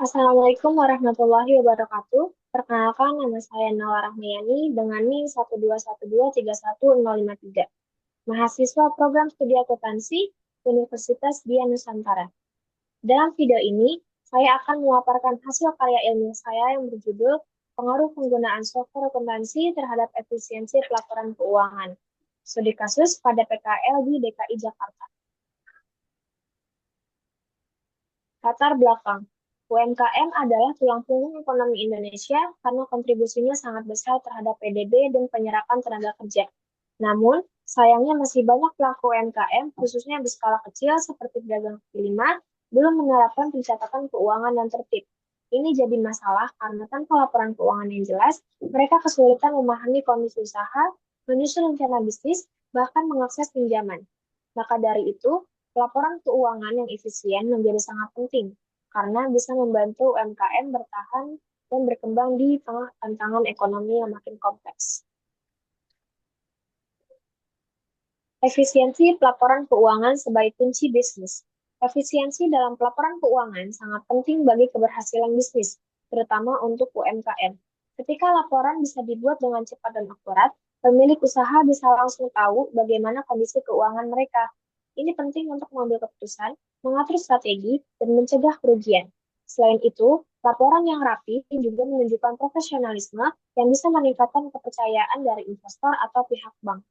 Assalamualaikum warahmatullahi wabarakatuh. Perkenalkan, nama saya Nawa Rahmayani dengan NIM 121231053, mahasiswa program studi akuntansi Universitas Dian Nusantara. Dalam video ini, saya akan memaparkan hasil karya ilmiah saya yang berjudul Pengaruh Penggunaan Software Akuntansi Terhadap Efisiensi Pelaporan Keuangan. Studi kasus pada PKL di DKI Jakarta. Latar belakang. UMKM adalah tulang punggung ekonomi Indonesia karena kontribusinya sangat besar terhadap PDB dan penyerapan tenaga kerja. Namun, sayangnya masih banyak pelaku UMKM, khususnya berskala kecil seperti pedagang kaki lima, belum menerapkan pencatatan keuangan dan tertib. Ini jadi masalah karena tanpa laporan keuangan yang jelas, mereka kesulitan memahami kondisi usaha, menyusun rencana bisnis, bahkan mengakses pinjaman. Maka dari itu, laporan keuangan yang efisien menjadi sangat penting karena bisa membantu UMKM bertahan dan berkembang di tengah tantangan ekonomi yang makin kompleks. Efisiensi pelaporan keuangan sebagai kunci bisnis. Efisiensi dalam pelaporan keuangan sangat penting bagi keberhasilan bisnis, terutama untuk UMKM. Ketika laporan bisa dibuat dengan cepat dan akurat, pemilik usaha bisa langsung tahu bagaimana kondisi keuangan mereka. Ini penting untuk mengambil keputusan, mengatur strategi, dan mencegah kerugian. Selain itu, laporan yang rapi juga menunjukkan profesionalisme yang bisa meningkatkan kepercayaan dari investor atau pihak bank.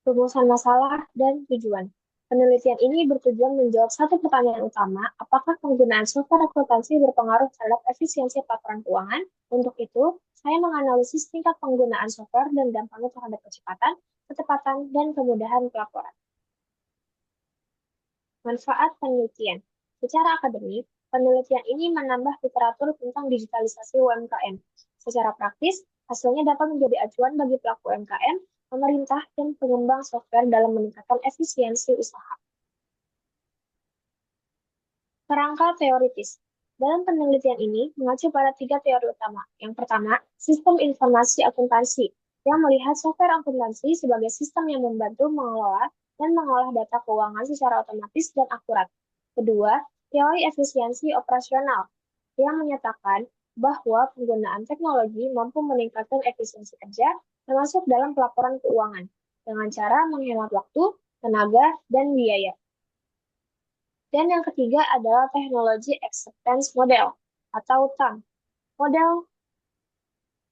Rumusan masalah dan tujuan. Penelitian ini bertujuan menjawab satu pertanyaan utama, apakah penggunaan software akuntansi berpengaruh terhadap efisiensi laporan keuangan? Untuk itu, saya menganalisis tingkat penggunaan software dan dampaknya terhadap kecepatan, ketepatan, dan kemudahan pelaporan. Manfaat penelitian. Secara akademik, penelitian ini menambah literatur tentang digitalisasi UMKM. Secara praktis, hasilnya dapat menjadi acuan bagi pelaku UMKM, pemerintah, dan pengembang software dalam meningkatkan efisiensi usaha. Kerangka teoritis. Dalam penelitian ini mengacu pada tiga teori utama. Yang pertama, sistem informasi akuntansi, yang melihat software akuntansi sebagai sistem yang membantu mengelola dan mengolah data keuangan secara otomatis dan akurat. Kedua, teori efisiensi operasional, yang menyatakan bahwa penggunaan teknologi mampu meningkatkan efisiensi kerja, termasuk dalam pelaporan keuangan, dengan cara menghemat waktu, tenaga, dan biaya. Dan yang ketiga adalah teknologi acceptance model atau TAM.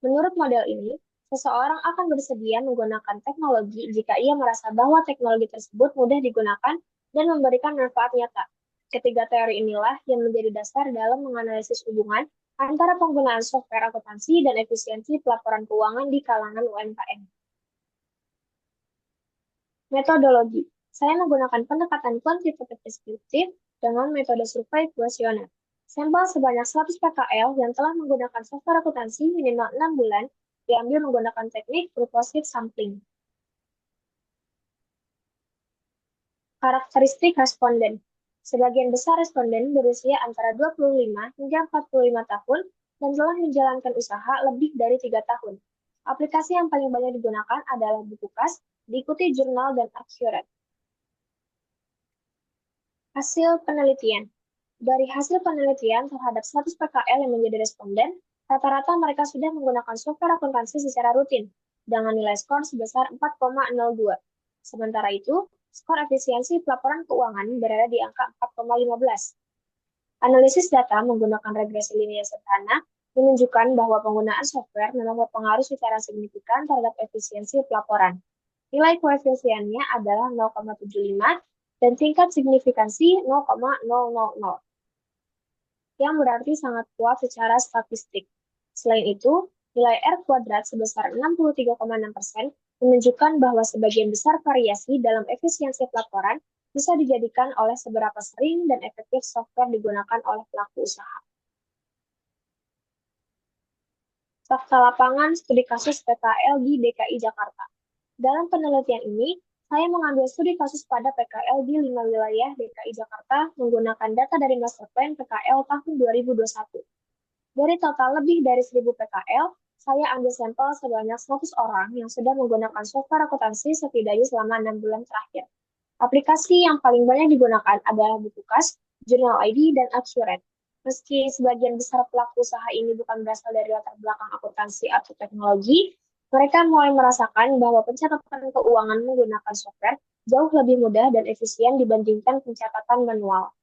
Menurut model ini, seseorang akan bersedia menggunakan teknologi jika ia merasa bahwa teknologi tersebut mudah digunakan dan memberikan manfaat nyata. Ketiga teori inilah yang menjadi dasar dalam menganalisis hubungan antara penggunaan software akuntansi dan efisiensi pelaporan keuangan di kalangan UMKM. Metodologi. Saya menggunakan pendekatan kuantitatif deskriptif dengan metode survei kuesioner. Sampel sebanyak 100 PKL yang telah menggunakan software akuntansi minimal 6 bulan diambil menggunakan teknik purposive sampling. Karakteristik responden. Sebagian besar responden berusia antara 25 hingga 45 tahun dan telah menjalankan usaha lebih dari 3 tahun. Aplikasi yang paling banyak digunakan adalah buku kas, diikuti jurnal dan Accurate. Hasil penelitian. Dari hasil penelitian terhadap 100 PKL yang menjadi responden, rata-rata mereka sudah menggunakan software akuntansi secara rutin dengan nilai skor sebesar 4,02. Sementara itu, skor efisiensi pelaporan keuangan berada di angka 4,15. Analisis data menggunakan regresi linear sederhana menunjukkan bahwa penggunaan software memang berpengaruh secara signifikan terhadap efisiensi pelaporan. Nilai koefisiennya adalah 0,75 dan tingkat signifikansi 0,000, yang berarti sangat kuat secara statistik. Selain itu, nilai R kuadrat sebesar 63,6% menunjukkan bahwa sebagian besar variasi dalam efisiensi pelaporan bisa dijadikan oleh seberapa sering dan efektif software digunakan oleh pelaku usaha. Fakta lapangan studi kasus PKL di DKI Jakarta. Dalam penelitian ini, saya mengambil studi kasus pada PKL di 5 wilayah DKI Jakarta menggunakan data dari Master Plan PKL tahun 2021. Dari total lebih dari 1.000 PKL, saya ambil sampel sebanyak 100 orang yang sudah menggunakan software akuntansi setidaknya selama 6 bulan terakhir. Aplikasi yang paling banyak digunakan adalah buku kas, Journal ID, dan Accurate. Meski sebagian besar pelaku usaha ini bukan berasal dari latar belakang akuntansi atau teknologi, mereka mulai merasakan bahwa pencatatan keuangan menggunakan software jauh lebih mudah dan efisien dibandingkan pencatatan manual.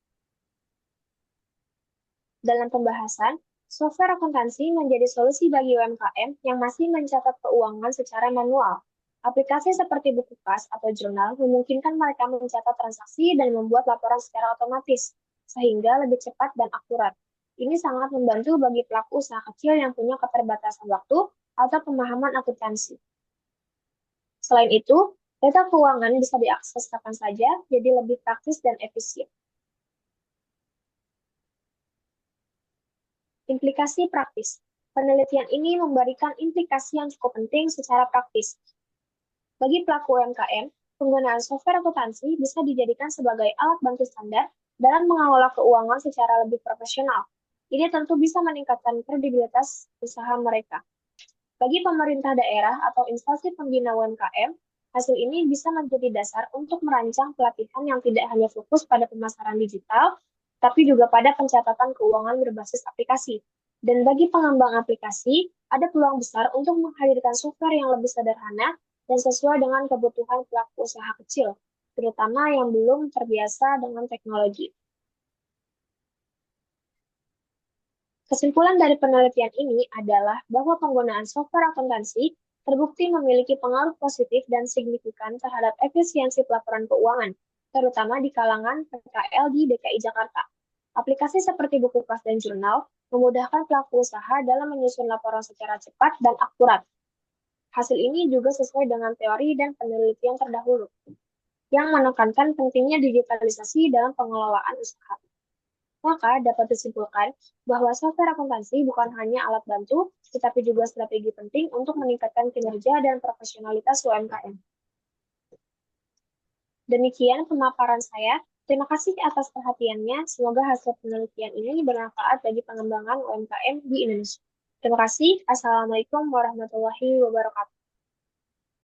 Dalam pembahasan, software akuntansi menjadi solusi bagi UMKM yang masih mencatat keuangan secara manual. Aplikasi seperti buku kas atau jurnal memungkinkan mereka mencatat transaksi dan membuat laporan secara otomatis, sehingga lebih cepat dan akurat. Ini sangat membantu bagi pelaku usaha kecil yang punya keterbatasan waktu atau pemahaman akuntansi. Selain itu, data keuangan bisa diakses kapan saja, jadi lebih praktis dan efisien. Implikasi praktis. Penelitian ini memberikan implikasi yang cukup penting secara praktis. Bagi pelaku UMKM, penggunaan software akuntansi bisa dijadikan sebagai alat bantu standar dalam mengelola keuangan secara lebih profesional. Ini tentu bisa meningkatkan kredibilitas usaha mereka. Bagi pemerintah daerah atau instansi pembina UMKM, hasil ini bisa menjadi dasar untuk merancang pelatihan yang tidak hanya fokus pada pemasaran digital, tapi juga pada pencatatan keuangan berbasis aplikasi. Dan bagi pengembang aplikasi, ada peluang besar untuk menghadirkan software yang lebih sederhana dan sesuai dengan kebutuhan pelaku usaha kecil, terutama yang belum terbiasa dengan teknologi. Kesimpulan dari penelitian ini adalah bahwa penggunaan software akuntansi terbukti memiliki pengaruh positif dan signifikan terhadap efisiensi pelaporan keuangan, terutama di kalangan PKL di DKI Jakarta. Aplikasi seperti buku kas dan jurnal memudahkan pelaku usaha dalam menyusun laporan secara cepat dan akurat. Hasil ini juga sesuai dengan teori dan penelitian terdahulu, yang menekankan pentingnya digitalisasi dalam pengelolaan usaha. Maka dapat disimpulkan bahwa software akuntansi bukan hanya alat bantu, tetapi juga strategi penting untuk meningkatkan kinerja dan profesionalitas UMKM. Demikian pemaparan saya. Terima kasih atas perhatiannya. Semoga hasil penelitian ini bermanfaat bagi pengembangan UMKM di Indonesia. Terima kasih. Assalamualaikum warahmatullahi wabarakatuh.